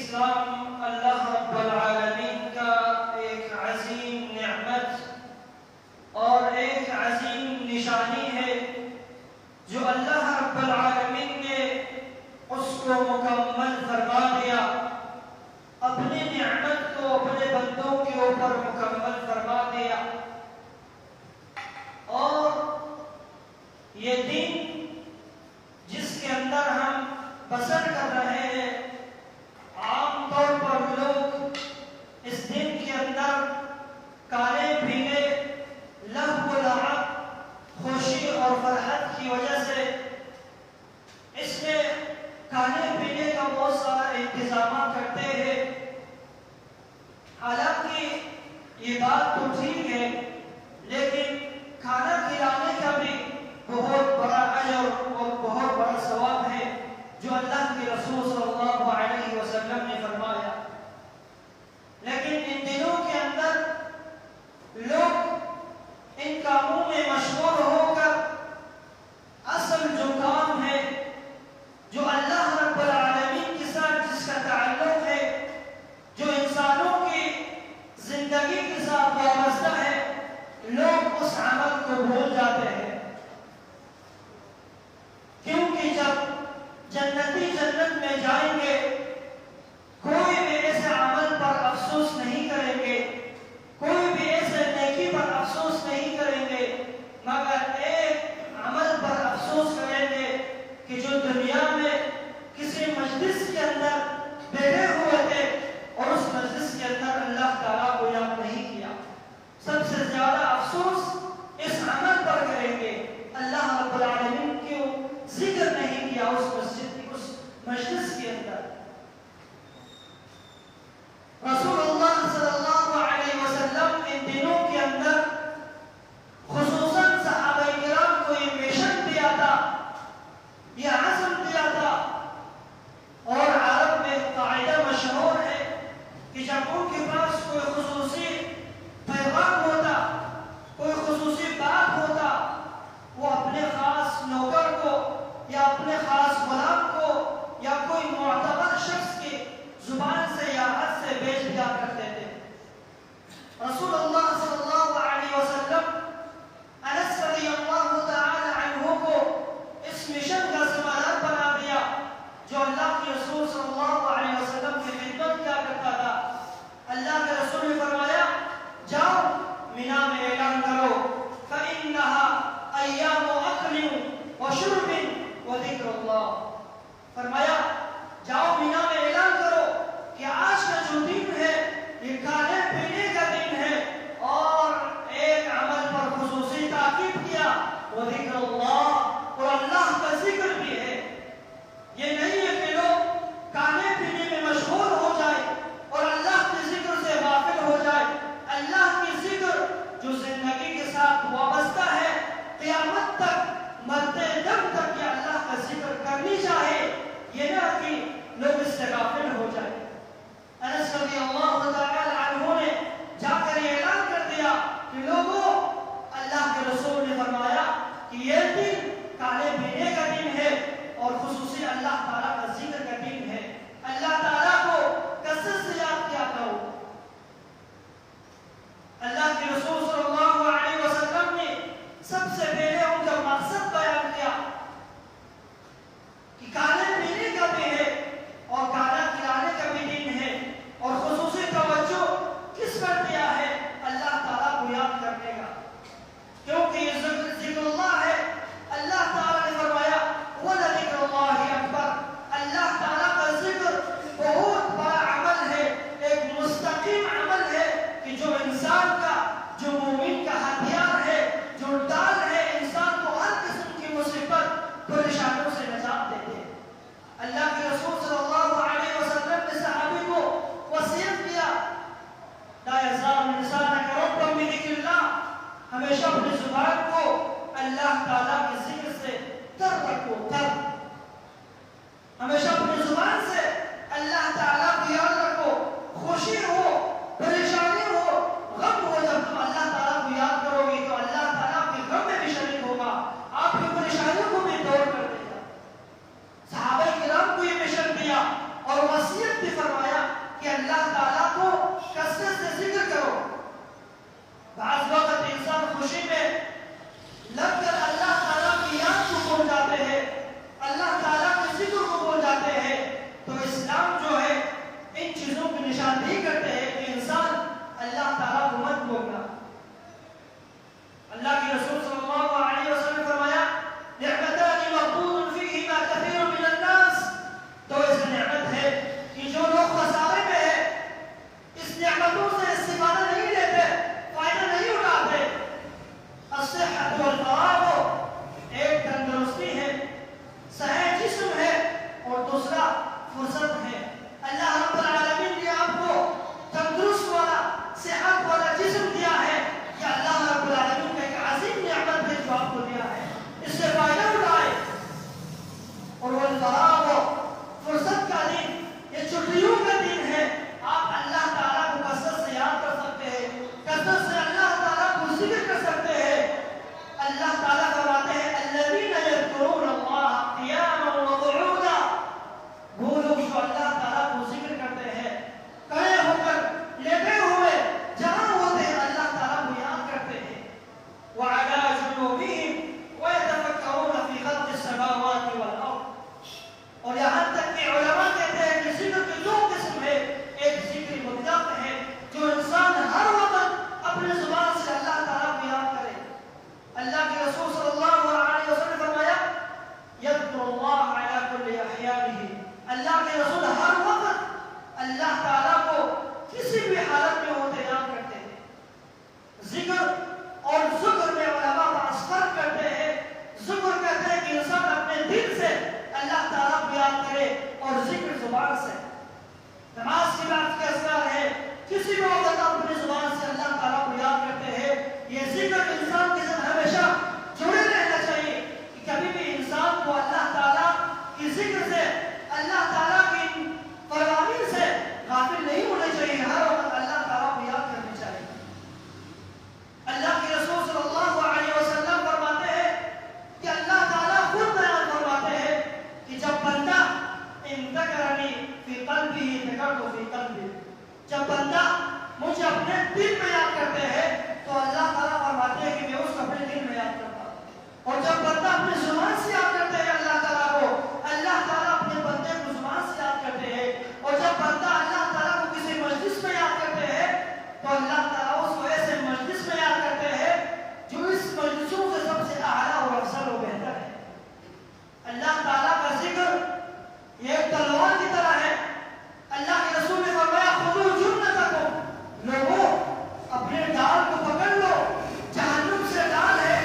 اسلام اللہ رب العالمین کا ایک عظیم نعمت اور ایک عظیم نشانی ہے جو اللہ رب العالمین نے اس کو مکمل فرما دیا، اپنی نعمت کو اپنے بندوں کے اوپر مکمل فرما دیا۔ اور یہ دین جس کے اندر ہم بسر کر رہے ہیں، عام طور پر لوگ اس دن کے اندر کھانے پینے، لہو و لعب، خوشی اور فرحت کی وجہ سے اس میں کھانے پینے کا بہت سارا انتظامات کرتے ہیں۔ حالانکہ یہ بات تو ٹھیک ہے، لیکن کھانا کھلانے کا بھی بہت بڑا اجر اور بہت بڑا ثواب ہے جو اللہ کے رسول صلی اللہ علیہ وسلم نے فرمایا۔ لیکن ان دنوں کے اندر لوگ ان کاموں میں مشغول ہو کر اصل جو کام ہے، جو اللہ رب العالمین کے ساتھ جس کا تعلق ہے، جو انسانوں کی زندگی کے ساتھ وابستہ ہے، لوگ اس عمل کو بھول جاتے ہیں۔ کیونکہ جب جنتی جنت میں جائیں گے، کوئی بھی ایسے عمل پر افسوس نہیں کریں گے، کوئی بھی ایسے نیکی پر افسوس نہیں کریں گے، مگر ایک عمل پر افسوس کریں گے کہ جو دنیا میں کسی مجلس کے اندر بیٹھے ہوئے تھے اور اس مجلس کے اندر اللہ تعالیٰ کو یاد نہیں کیا۔ سب سے زیادہ افسوس اس عمل پر کریں جب بندہ مجھے اپنے دل میں یاد کرتے ہیں تو اللہ تعالیٰ فرماتے ہیں کہ میں اس کو اپنے دل میں یاد کرتا ہوں. اور جب بندہ اپنے زبان سے یاد کرتے ہیں اللہ تعالیٰ کو، اللہ تعالیٰ اپنے بندے کو زبان سے یاد کرتے ہیں. اور جب بندہ اللہ تعالیٰ کو کسی مجلس میں یاد کرتے ہیں تو اللہ تعالیٰ اس کو ایسے مجلس میں یاد کرتے ہیں جو اس مجلسوں سے سب سے اعلیٰ اور افضل و بہتر ہے. اللہ تعالیٰ کا ذکر یہ ایک تلوار کی طرح ہے. اللہ کے رسول نے فرمایا خذوا جنتکم، لوگوں اپنے ڈال کو پکڑ لو. جہنم سے ڈال ہے،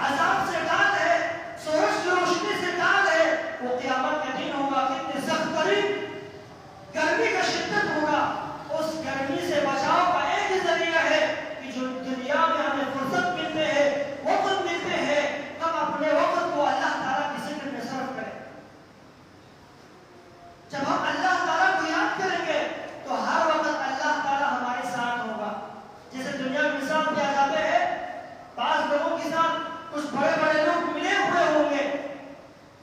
عذاب سے ڈال ہے، سورج کی روشنی سے ڈال ہے. وہ قیامت کا دن ہوگا، کتنے سخت ترین گرمی کا شدت ہوگا. اس گرمی سے بچاؤ کا ایک ہی ذریعہ ہے کہ جو دنیا میں ہمیں فرصت ملتے ہیں، وقت ملتے ہیں، ہم اپنے وقت کو اللہ تعالیٰ کی ذکر میں صرف کریں. جب ہم اللہ تعالیٰ کو یاد کریں گے تو ہر وقت اللہ تعالیٰ ہمارے ساتھ ہوگا. جیسے دنیا میں مثال دیا جاتے ہیں، بعض لوگوں کے ساتھ کچھ بڑے بڑے لوگ ملے ہوئے ہوں گے.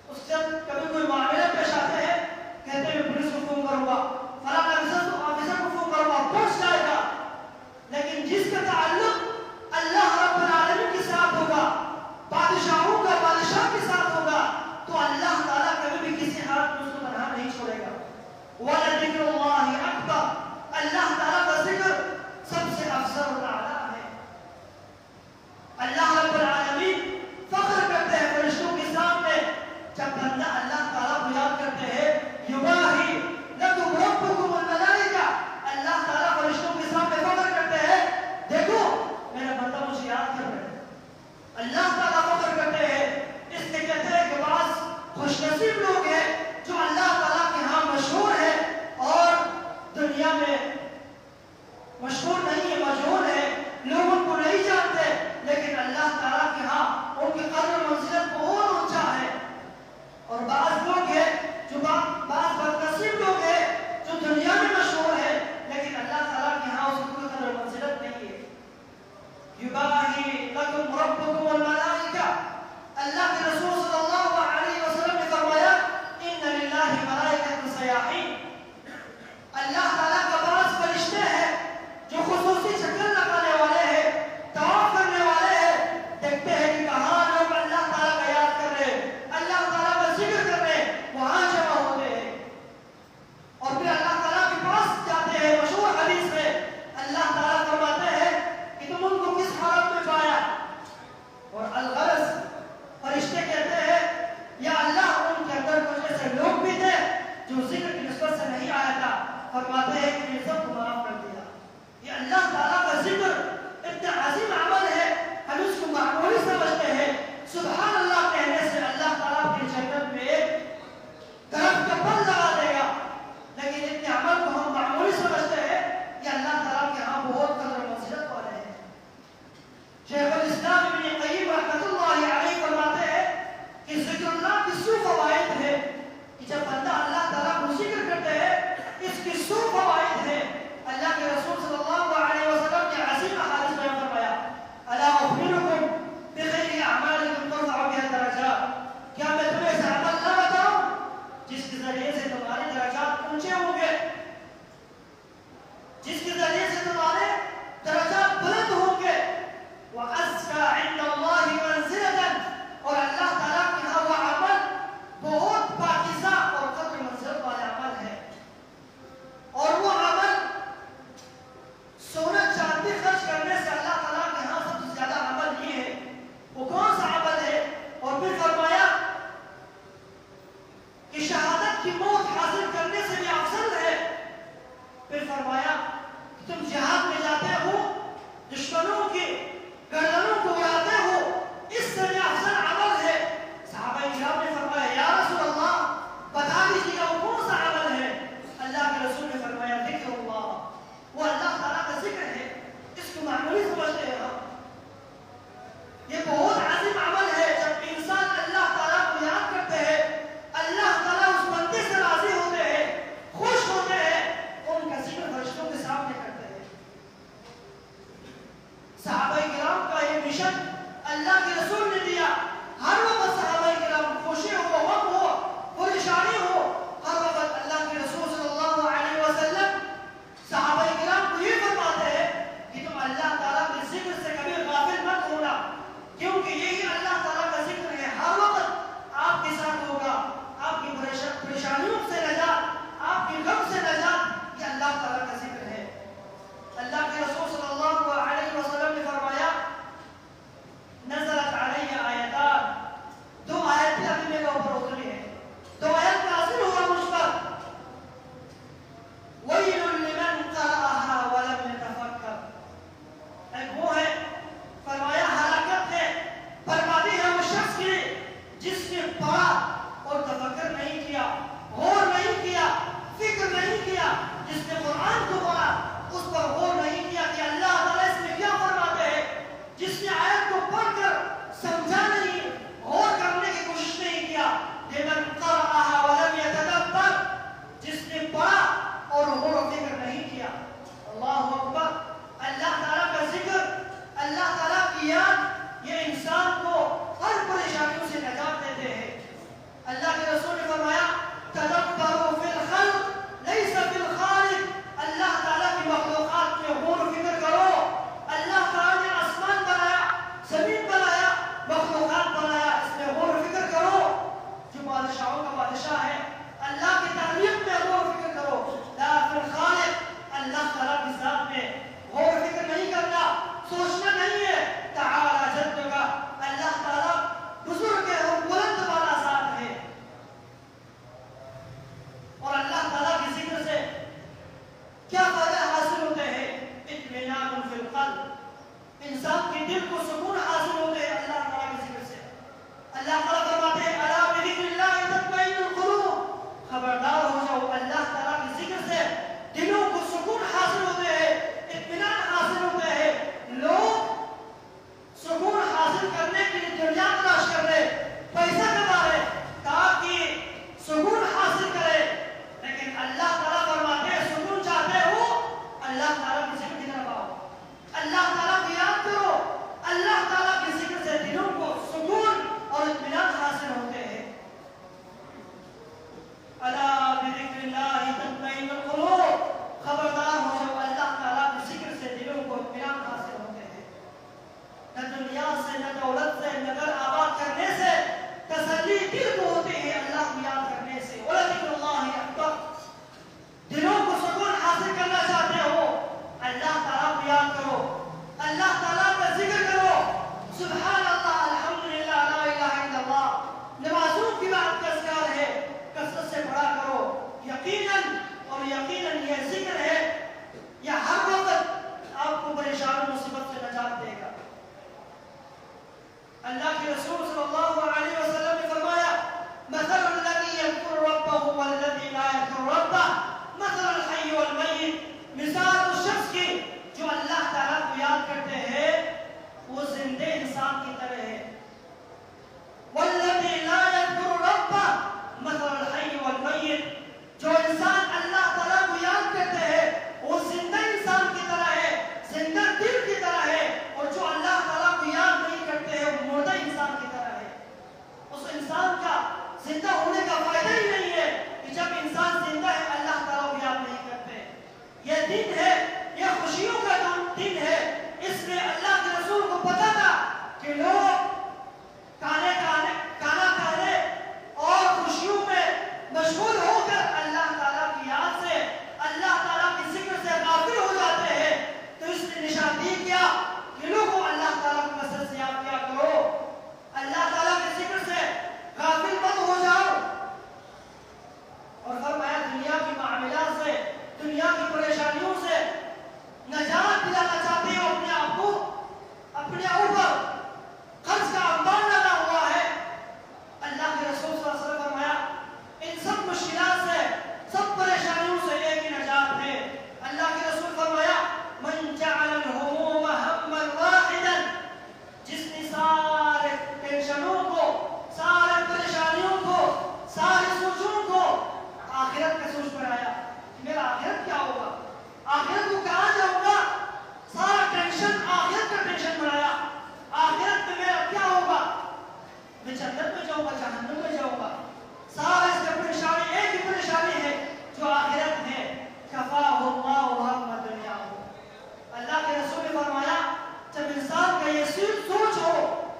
اس سے کبھی کوئی معاملہ پیش آتے ہیں، کہتے ہیں میں پولیس کو فون کروں گا، فلاں آفیسر کو فون کروں گا، پہنچ جائے گا. لیکن جس کا تعلق اللہ رب العالمین کے ساتھ ہوگا، بادشاہوں کا بادشاہ کے ساتھ ہوگا، تو اللہ تعالیٰ کبھی بھی کسی حالت میں اس کو تنہا نہیں چھوڑے گا. وَلَذِكْرُ اللَّهِ أَكْبَرُ، اللہ تعالیٰ کا ذکر سب سے افضل و اعلیٰ ہے. اللہ رب العالمین فخر کرتے ہیں فرشتوں کے سامنے جب بندہ اللہ تعالیٰ کو یاد کرتے ہیں. یباہی لکم ربکم الملائکہ، اللہ تعالیٰ فرشتوں کے سامنے فخر کرتے ہیں، دیکھو میرا بندہ مجھے یاد کر رہے ہیں. اللہ تعالیٰ فخر کرتے ہیں. اس لیے کہتے ہیں کہ بعض خوش نصیب لوگ ہیں جو اللہ تعالیٰ کے ہاں مشہور ہے اور دنیا میں مشہور نہیں ہے، مجہول ہے، لوگ ان کو نہیں جانتے، لیکن اللہ تعالیٰ کے ہاں ان کی قدر منزلت بہت اونچا ہے. اور بعض لوگ ہیں جو بعض بدنصیب لوگ ہیں جو دنیا میں مشہور ہے لیکن اللہ تعالیٰ کے ہاں اس کی کوئی قدر منزلت نہیں ہے. یباہی لکم ربکم الملائکہ، اللہ کے رسول صلی اللہ علیہ وسلم نے فرمایا ان للہ ملائکۃ سیاحین، اللہ تعالیٰ کا بعض فرشتے ہیں جو خصوصی شکل لگانے والے ہیں، طواف کرنے والے ہیں، دیکھتے ہیں کہ کہاں لوگ اللہ تعالیٰ کا یاد کر رہے ہیں، اللہ تعالیٰ کا ذکر کر رہے دل کو سکون حاصل ہوتے ہیں اللہ تعالیٰ کے ذکر سے. اللہ تعالیٰ فرماتے ہیں الا بذکر اللہ تطمئن القلوب، خبردار ہو جاؤ اللہ تعالیٰ کے ذکر سے دلوں کو سکون حاصل ہوتے ہیں، اطمینان حاصل ہوتے ہیں. لوگ سکون حاصل کرنے کے لیے دنیا تلاش کر رہے، پیسہ کما رہے تاکہ سکون حاصل کرے، لیکن اللہ تعالیٰ فرماتے ہیں سکون چاہتے ہو اللہ تعالیٰ کے ذکر کی طرف آؤ، اللہ تعالیٰ کو یاد کرو. اللہ تعالیٰ کے ذکر سے دلوں کو سکون اور اطمینان حاصل ہوتے ہیں. الا بذکر اللہ تطمئن القلوب، خبردار ہو جاؤ اللہ تعالیٰ کے ذکر سے دلوں کو اطمینان حاصل ہوتے ہیں. نہ دنیا سے، نہ دولت سے، نہ گھر آباد کرنے سے تسلی دل کو ہوتی ہے اللہ کو یاد کرنے سے. وَلَذِكْرُ اللَّهِ أَكْبَرُ، دلوں کو سکون حاصل کرنا چاہتے ہو اللہ تعالیٰ کو یاد کرو، اللہ تعالیٰ کا ذکر کرو. سبحان اللہ، الحمدللہ، لا الہ الا اللہ. نمازوں کی بات کا اذکار ہے، کثرت سے پڑھا کرو. یقیناً اور یقیناً یہ ذکر ہے، یہ ہر وقت آپ کو پریشان مصیبت سے نجات دے گا. اللہ کے رسول صلی اللہ علیہ وسلم نے فرمایا مثل الذی یذکر ربہ والذی لا یذکر ربہ مثل الحی والمیت، مثال اس شخص کی جو اللہ تعالیٰ کو یاد کرتے ہیں وہ زندہ انسان کی طرح ہے، والذی لا یذکر ربہ مثل الحی والمیت، جو انسان اللہ تعالیٰ کو یاد کرتے ہیں وہ زندہ انسان کی طرح ہے، زندہ دل کی طرح ہے، اور جو اللہ تعالیٰ کو یاد نہیں کرتے ہیں وہ مردہ انسان کی طرح ہے. اس انسان کا زندہ ہونے کا فائدہ ہی نہیں ہے کہ جب انسان زندہ ہے اللہ تعالیٰ کو یاد نہیں کرتے. یہ دن ہے، یہ خوشیوں کا دن ہے. اس لیے اللہ کے رسول کو پتا تھا کہ لوگ کھانا کھانے اور خوشیوں میں مشغول ہو کر اللہ تعالیٰ کی یاد سے، اللہ تعالیٰ کی ذکر سے غافل ہو جاتے ہیں. تو اس نے نشاندہی کیا کہ لوگوں اللہ تعالیٰ کو کثرت سے یاد کیا کرو، اللہ تعالیٰ کے ذکر سے غافل مت ہو جاؤ. اور فرمایا دنیا کی معاملات سے، دنیا کی پریشانیوں سے نجات دلانا چاہتے ہو اپنے آپ کو، اپنے اوپر قرض کا انبار لگا ہوا ہے. اللہ کے رسول صلی اللہ علیہ وسلم فرمایا ان سب مشکلات سے، سب پریشانیوں سے ایک ہی نجات ہے. اللہ کے رسول فرمایا من جعل الہموم ہما واحدا، جس نے سارے ٹینشنوں کو، سارے پریشانیوں کو، سارے سوچوں کو آخرت کا سوچ بنایا کہ میرا آخرت کیا ہوگا، آخرت کو کہاں جاؤں گا، سارا ٹینشن آخرت کا ٹینشن بنایا. آخرت میں میرا کیا ہوگا، میں جنت میں جاؤں گا، جہنم میں جاؤں گا. سارا اس کا پریشانی ایک ہی پریشانی ہے جو آخرت ہے. کفاہ اللہ ہم دنیا ہو. اللہ کے رسول نے فرمایا جب انسان کا یہ سوچ ہو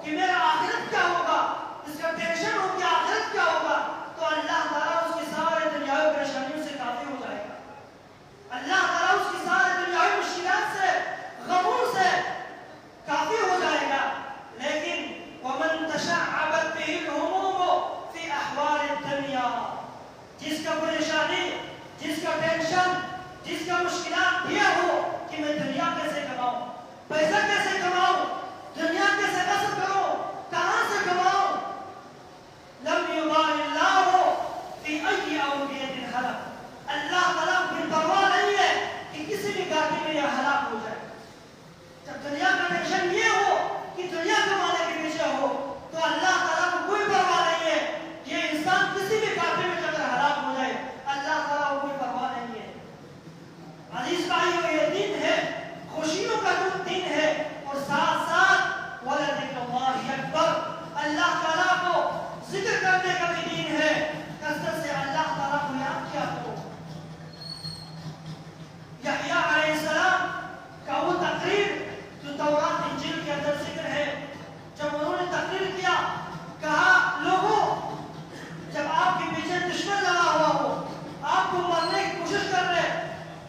کہ میرا آخرت کیا ہوگا، اس کا ٹینشن ہو کہ آخرت کیا ہوگا، تو اللہ تعالیٰ اس کی سارے دنیاوی پریشانیوں سے کافی ہو جائے گا. اللہ تعالیٰ اس کی سارے دنیاوی مشکلات سے، غموں سے کافی ہو جائے گا. لیکن ومن تشعبت به الهموم في احوال الدنيا، جس کا پریشانی، جس کا ٹینشن، جس کا مشکلات یہ ہو کہ میں دنیا کیسے کماؤں، پیسہ کیسے کماؤں، دنیا کیسے کسب کروں، کہاں سے کماؤں، لم يبال الله في اي اودية هلك، اللہ تعالیٰ کو پرواہ نہیں ہے کہ کسی بھی گاڑی میں یہ ہلاک ہو جائے. جب دنیا کا ٹینشن یہ ہو کہ دنیا کمانے کے پیچھے ہو تو اللہ تعالیٰ کو کوئی پرواہ نہیں ہے. یہ انسان کسی بھی گاڑی میں اگر ہلاک ہو جائے اللہ تعالیٰ کو کوئی پرواہ نہیں ہے. عزیز بھائیو، یہ دن ہے، خوشیوں کا دن ہے، اور ساتھ ساتھ وَلَذِكْرُ اللَّهِ أَكْبَرُ، اللہ تعالیٰ کو ذکر کرنے کا بھی دن ہے. کثرت سے اللہ تعالیٰ کو یاد کیا کرو. یحییٰ علیہ السلام کا وہ تقریر جو تورات انجیل کے اندر ذکر ہے، جب انہوں نے تقریر کیا، کہا لوگوں جب آپ کے پیچھے دشمن لگا ہوا ہو، آپ کو مارنے کی کوشش کر رہے،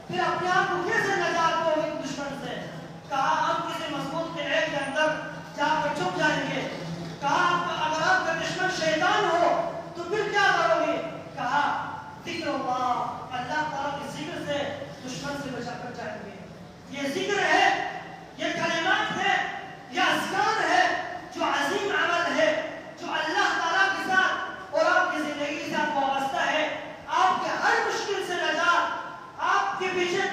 پھر اپنے آپ کو کیسے نجات دو گے دشمن سے؟ کہا ہم کسی مضبوط قلعے کے اندر جا کر چھپ جائیں گے. کہا اگر آپ کا دشمن شیطان ہو تو پھر کیا کرو گے؟ کہا ذکر اللہ، اللہ تعالیٰ کے ذکر سے دشمن سے بچا کر جائیں گے. یہ ذکر ہے، یہ کلمات ہے، یہ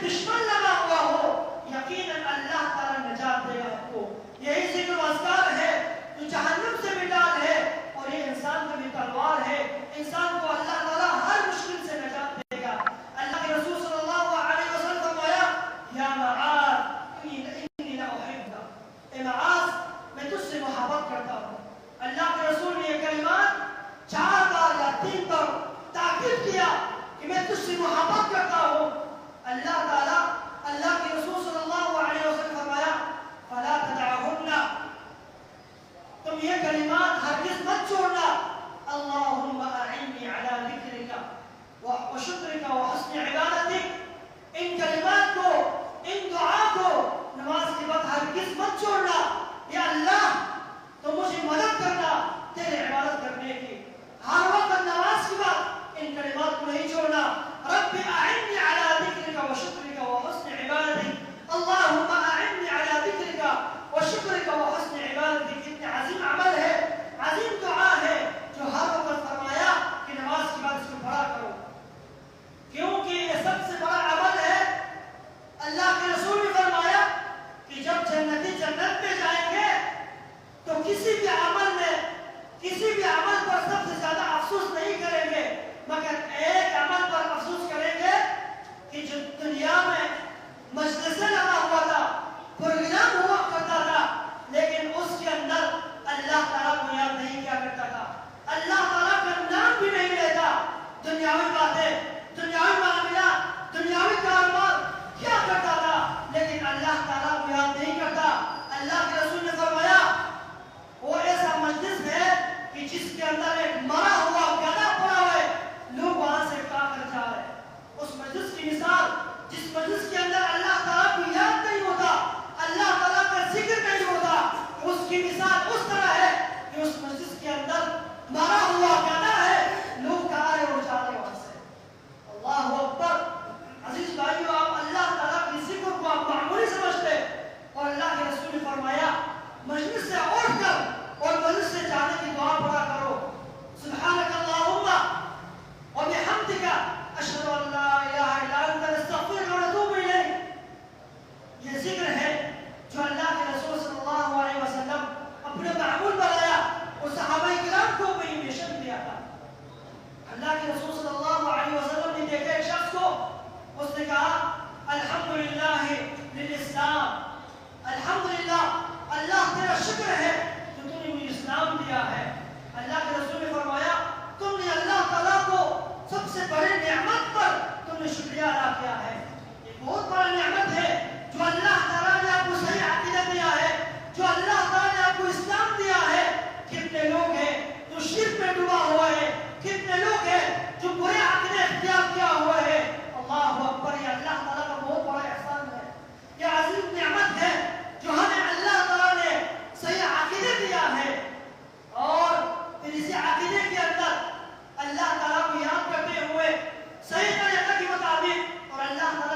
دشمن لگا ہوا ہو، یقیناً اللہ تعالیٰ نجات دے گا آپ کو۔ یہی ذکر و اذکار ہے جو جہنم سے بھی ڈال ہے، اور یہ انسان کا بھی تلوار ہے، انسان کو اللہ تعالیٰ ہر مشکل سے نجات دے گا۔ اللہ کے رسول صلی اللہ علیہ وسلم فرمایا یا معاذ انی لاحبک، اے معاذ میں تجھ سے محبت کرتا ہوں۔ اللہ کے رسول نے یہ کلمات 4 بار یا 3 بار تاکید کیا کہ میں تجھ سے محبت کرتا ہوں۔ اللہ تعالیٰ اللہ کے رسول صلی اللہ علیہ وسلم فرمایا فلا تدعهن، تم یہ کلمات ہرگز مت چھوڑنا، اللہم اعنی علی ذکرک وشکرک وحسن عبادتک، ان کلمات کو، ان دعا کو نماز کے بعد ہرگز مت چھوڑنا، یا اللہ تو مجھے مدد کرنا تیرے عبادت کرنے کی، ہر وقت نماز کے بعد ان کلمات کو نہیں چھوڑنا۔ رب اعنی علی ذکرک وشکرک وحسن عبادتک، اللہم اعنی علی ذکرک وشکرک وحسن عبادتک۔ اتنا عظیم عمل ہے، عظیم دعا ہے، جو ہر وقت فرمایا کہ نماز کے بعد اس کو پڑھا کرو، کیونکہ یہ سب سے بڑا عمل ہے۔ اللہ کے رسول نے فرمایا کہ جب جنتی جنت میں جائیں گے تو کسی بھی عمل میں، کسی بھی عمل پر سب سے زیادہ افسوس نہیں کریں گے، مگر ایک عمل پر افسوس کریں گے کہ جو دنیا میں مجلسیں لگا ہوا تھا، پروگرام ہوا کرتا تھا، لیکن اس کے اندر اللہ تعالیٰ کو یاد نہیں کیا کرتا تھا، اللہ تعالیٰ کا نام بھی نہیں لیتا، دنیاوی باتیں، دنیاوی معاملات، دنیاوی کاروبار کیا کرتا تھا، لیکن اللہ تعالیٰ کو یاد نہیں کرتا۔ اللہ کے رسول نے فرمایا وہ ایسا مجلس ہے کہ جس کے اندر ایک مرا ہوا گدھا پڑا ہے، لوگ وہاں سے اٹھا کر جا رہے ہیں۔ اس مجلس کی مثال، جس مجلس کے اندر اللہ تعالیٰ کو یاد نہیں ہوتا، اللہ تعالیٰ کا ذکر نہیں ہوتا، اس کی مثال اس طرح ہے کہ اس مجلس کے اندر مرا ہوا گدھا ہے، لوگ آ رہے اور جا رہے وہاں سے۔ اللہ اکبر۔ عزیز بھائیو، آپ اللہ تعالیٰ کی ذکر کو آپ معمولی سمجھتے، اور اللہ کے رسول نے فرمایا مجلس سے اٹھ کر اور مجلس سے جانے کی دعا پڑھا کرو، سبحانک اللہم وبحمدک اشہد ان لا الہ الا انت نستغفرک ونتوب الیک۔ یہ ذکر ہے جو اللہ کے رسول صلی اللہ علیہ وسلم اپنے معمول بنایا اور صحابہ کرام کو بھی مشن دیا تھا۔ اللہ کے رسول صلی اللہ علیہ وسلم نے دیکھا ایک شخص کو، اس نے کہا الحمدللہ للاسلام، الحمدللہ اللہ تیرا شکر ہے کہ تو نے مجھے اسلام دیا ہے۔ اللہ کے رسول نے فرمایا تم نے اللہ تعالیٰ کو سب سے بڑے نعمت پر تم نے شکریہ ادا کیا ہے، یہ بہت بڑا نعمت ہے جو اللہ تعالیٰ نے آپ کو صحیح عقیدہ دیا ہے، جو اللہ تعالیٰ نے آپ کو اسلام دیا ہے۔ کتنے لوگ ہیں جو شرک میں ڈوبا ہوا ہے، کتنے لوگ ہیں جو برے عقیدے اختیار کیا ہوا ہے۔ اللہ اکبر، یہ اللہ تعالیٰ کا بہت بڑا احسان ہے، یہ عظیم نعمت ہے جو ہمیں اللہ تعالیٰ نے صحیح عقیدے دیا ہے، اور پھر اسی عقیدے کے اندر اللہ تعالیٰ کو یاد کرتے ہوئے صحیح طریقے کے مطابق اور اللہ تعالیٰ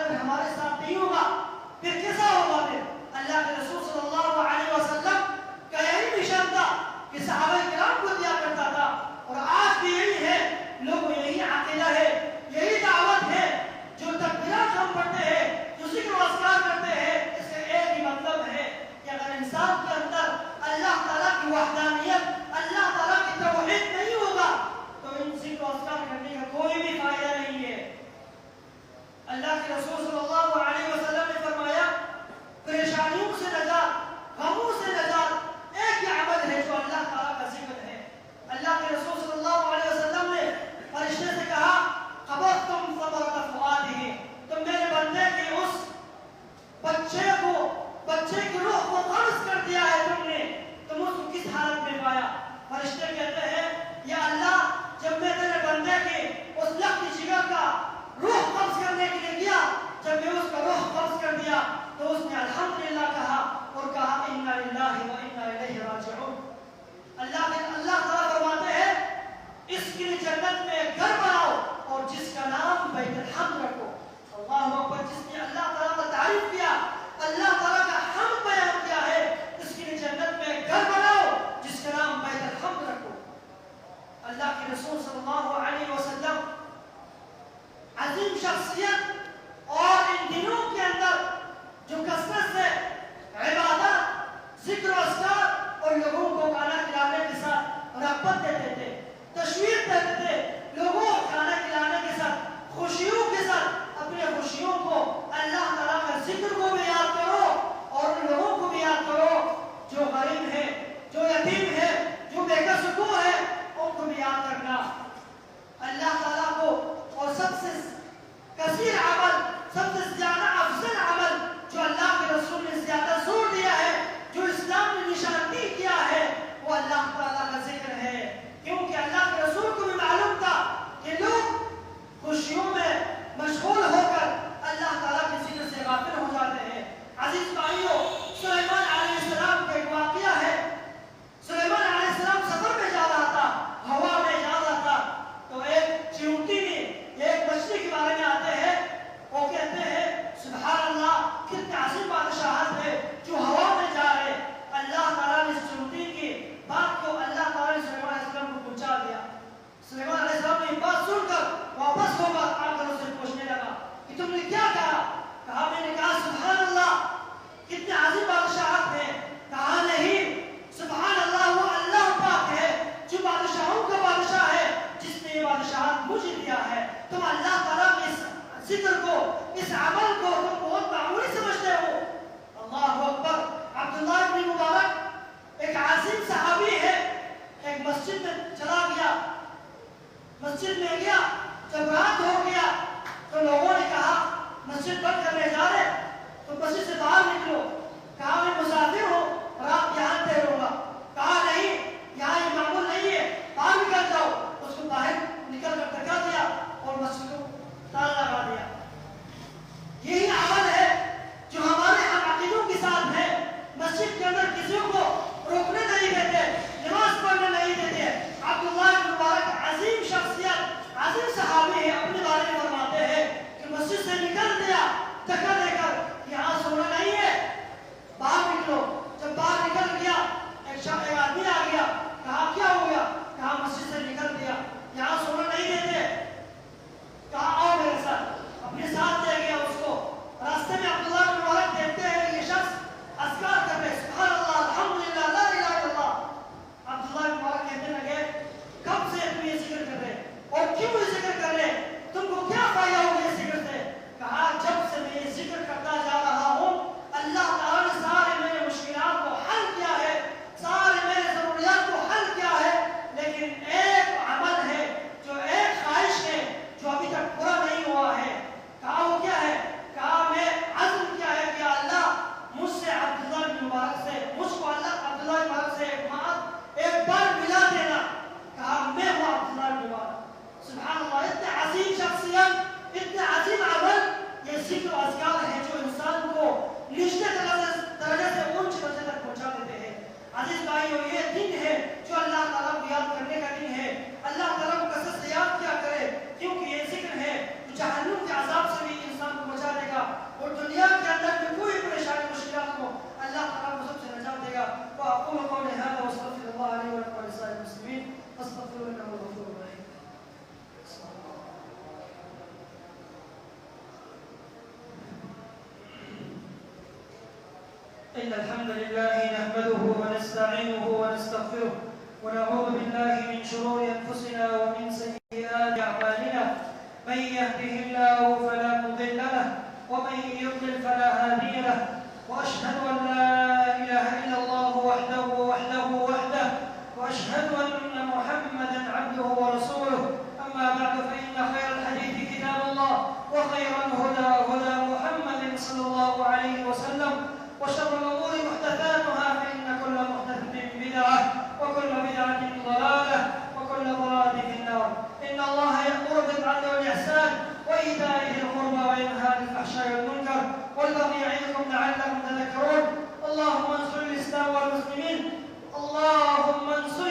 تو مسجد سے باہر نکلو. کہا میں مسافر ہوں اور آپ یہاں ٹھہروں گا. کہا نہیں, یہاں یہ معمول نہیں ہے, باہر نکل جاؤ. اس کو باہر نکل کر دھکا دیا اور مسجد کو تالا لگا دیا. یہی عمل ہے جو ہمارے ہم عقیدوں کے ساتھ ہے. مسجد کے اندر کسی کو روکنے نہیں دیتے, نماز پڑھنے نہیں دیتے. عبداللہ بن مبارک عظیم شخصیت, عظیم صحابی ہے, اپنے بارے میں فرماتے ہیں کہ مسجد سے نکل دیا دھکا دے کر, یہاں سونا نہیں ہے, باہر نکلو. جب باہر نکل گیا ایک آدمی آ گیا. کہا کیا ہو گیا؟ کہا مسجد سے نکل دیا, یہاں سونا نہیں دیتے. کہا آؤ میرے ساتھ. اپنے ساتھ لے گیا اس کو. راستے میں عبداللہ بن مبارک دیکھتے ہیں یہ شخص اذکار کر رہے, سبحان اللہ, الحمدللہ, لا الہ الا اللہ. عبداللہ بن مبارک کہنے لگے کب سے تم یہ ذکر کر رہے اور کیوں یہ ذکر کر رہے, تم کو کیا فائدہ ہوگا یہ ذکر سے؟ کہا جب سے میں یہ ذکر کرتا جا رہا ہوں اللہ تعالیٰ نے سارے میرے مشکلات کو حل کیا ہے, سارے میرے ضروریات کو حل کیا ہے. لیکن ایک عمل ہے, جو ایک خواہش ہے جو ابھی تک پورا نہیں ہوا ہے. کہا وہ کیا ہے؟ کہا میں عزم کیا ہے کہ اللہ مجھ سے عبداللہ بن مبارک سے, مجھ کو اللہ عبداللہ بن مبارک سے ایک بار ملا دینا. کہا میں ہوں عبداللہ بن مبارک. سبحان اللہ, اتنے عظیم شخصیت, اتنے عظیم عمل. یہ ذکر و اذکار ہے جو انسان کو نچلے درجے سے اونچے درجے تک پہنچا دیتے ہیں. عزیز بھائیو, یہ دن ہے جو اللہ تعالیٰ کو یاد کرنے کا دن ہے. اللہ تعالیٰ کو کثرت سے یاد کیا کرے, کیونکہ یہ ذکر ہے جو جہنم کے عذاب سے بھی انسان کو بچا دے گا اور دنیا کے اندر میں کوئی پریشانی مشکلات کو اللہ تعالیٰ کو سب سے نجات دے گا. وأقول قولي هذا واستغفر الله لي ولكم ولسائر المسلمين فاستغفروه إنه هو الغفور الرحيم. إن الحمد لله نحمده ونستعينه ونستغفره ونعوذ بالله من شرور أنفسنا ومن سيئات أعمالنا. من يهده الله فلا مضل له ومن يضلل فلا هادي له. وأشهد أن لا إله إلا الله وحده وأشهد أن محمدا عبده ورسوله. أما بعد فإن خير الحديث كتاب الله وخير الهدى هدى محمد صلى الله عليه وسلم وشر الأمور محدثاتها فإن كل محدثة بدعة وكل بدعة ضلالة وكل ضلالة في النار. إن الله يأمر بالعدل والإحسان وإيتاء ذي القربى وينهى عن الفحشاء والمنكر والبغي يعظكم لعلكم تذكرون. اللهم انصر الإسلام والمسلمين, اللهم انصر